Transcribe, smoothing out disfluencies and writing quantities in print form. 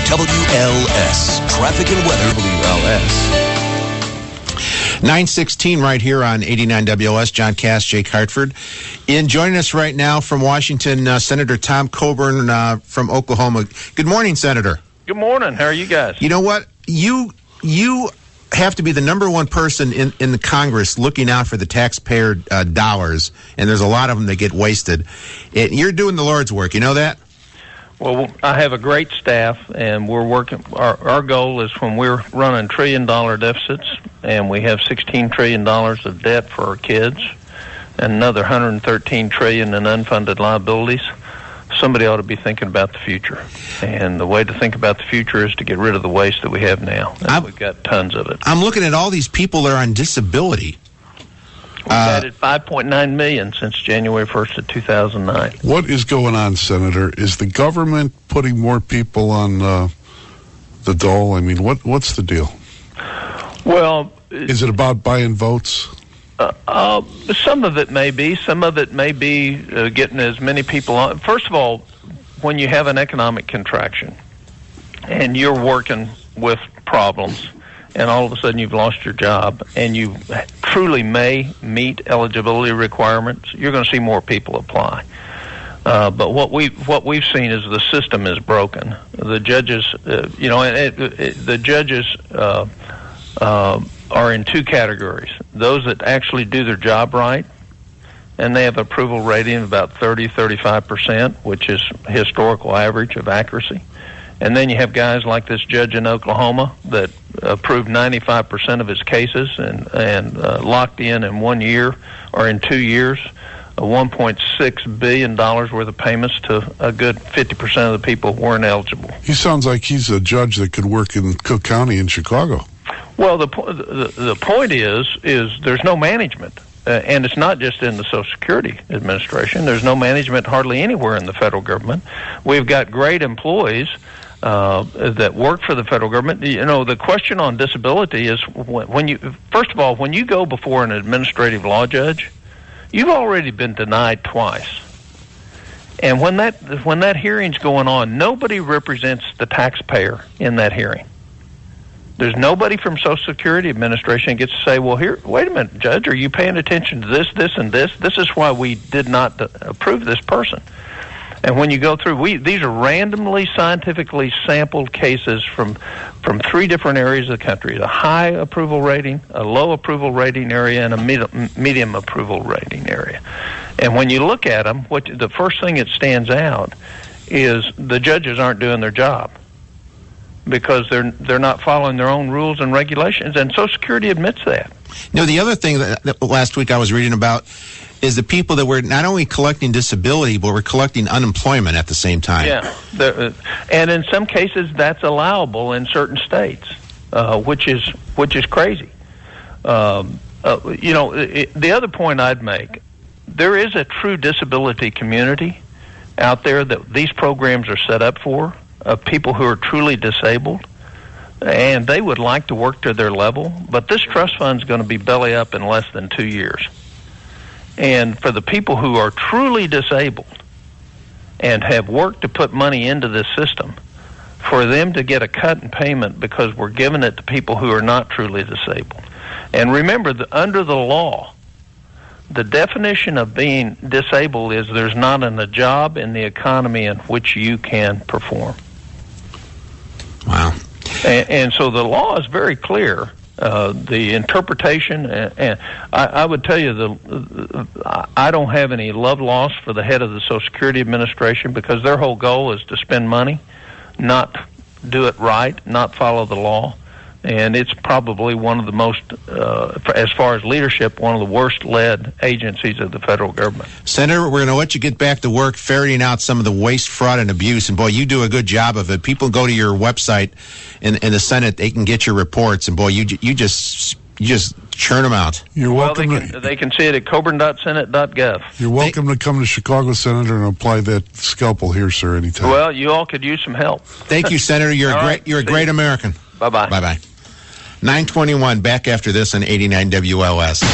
WLS, traffic and weather. WLS. 9:16 right here on 89 WLS. John Cass, Jake Hartford. Joining us right now from Washington, Senator Tom Coburn from Oklahoma. Good morning, Senator. Good morning. How are you guys? You know what? You have to be the number one person in the Congress looking out for the taxpayer dollars, and there's a lot of them that get wasted. You're doing the Lord's work. You know that? Well, I have a great staff, and we're working. Our goal is when we're running $1 trillion deficits, and we have $16 trillion of debt for our kids, and another $113 trillion in unfunded liabilities. Somebody ought to be thinking about the future, and the way to think about the future is to get rid of the waste that we have now. We've got tons of it. I'm looking at all these people that are on disability. We've added 5.9 million since January 1st of 2009. What is going on, Senator? Is the government putting more people on the dole? I mean, what's the deal? Well, is it about buying votes? Some of it may be. Some of it may be getting as many people on. First of all, when you have an economic contraction and you're working with problems, and all of a sudden you've lost your job, and you truly may meet eligibility requirements, you're going to see more people apply. But what we've seen is the system is broken. The judges, the judges are in two categories: those that actually do their job right, and they have approval rating of about 30-35%, which is historical average of accuracy. And then you have guys like this judge in Oklahoma that approved 95% of his cases and locked in 1 year or in 2 years $1.6 billion worth of payments to a good 50% of the people who weren't eligible. He sounds like he's a judge that could work in Cook County in Chicago. Well, the point is there's no management. And it's not just in the Social Security Administration. There's no management hardly anywhere in the federal government. We've got great employees that work for the federal government. You know, the question on disability is when you go before an administrative law judge, you've already been denied twice. And when that hearing's going on, nobody represents the taxpayer in that hearing. There's nobody from Social Security Administration that gets to say, well, here, wait a minute, Judge, are you paying attention to this, this, and this? This is why we did not approve this person. And when you go through, these are randomly, scientifically sampled cases from 3 different areas of the country: a high approval rating, a low approval rating area, and a medium approval rating area. And when you look at them, the first thing that stands out is the judges aren't doing their job, because they're not following their own rules and regulations, and Social Security admits that. You know, the other thing that last week I was reading about is the people that were not only collecting disability, but were collecting unemployment at the same time. Yeah, and in some cases that's allowable in certain states, which is crazy. The other point I'd make: there is a true disability community out there that these programs are set up for, of people who are truly disabled, and they would like to work to their level, but this trust fund is going to be belly up in less than 2 years. And for the people who are truly disabled and have worked to put money into this system, for them to get a cut in payment because we're giving it to people who are not truly disabled. And remember, under the law, the definition of being disabled is there's not a job in the economy in which you can perform. Wow. And so the law is very clear. The interpretation, and I would tell you, I don't have any love lost for the head of the Social Security Administration, because their whole goal is to spend money, not do it right, not follow the law. And it's probably one of the most, as far as leadership, one of the worst-led agencies of the federal government. Senator, we're going to let you get back to work ferreting out some of the waste, fraud, and abuse. And, boy, you do a good job of it. People go to your website in the Senate, they can get your reports. And, boy, you just churn them out. You're welcome. They can see it at coburn.senate.gov. You're welcome to come to Chicago, Senator, and apply that scalpel here, sir, anytime. Well, you all could use some help. Thank you, Senator. You're a great American. Bye-bye. Bye-bye. 9:21, back after this on 89 WLS.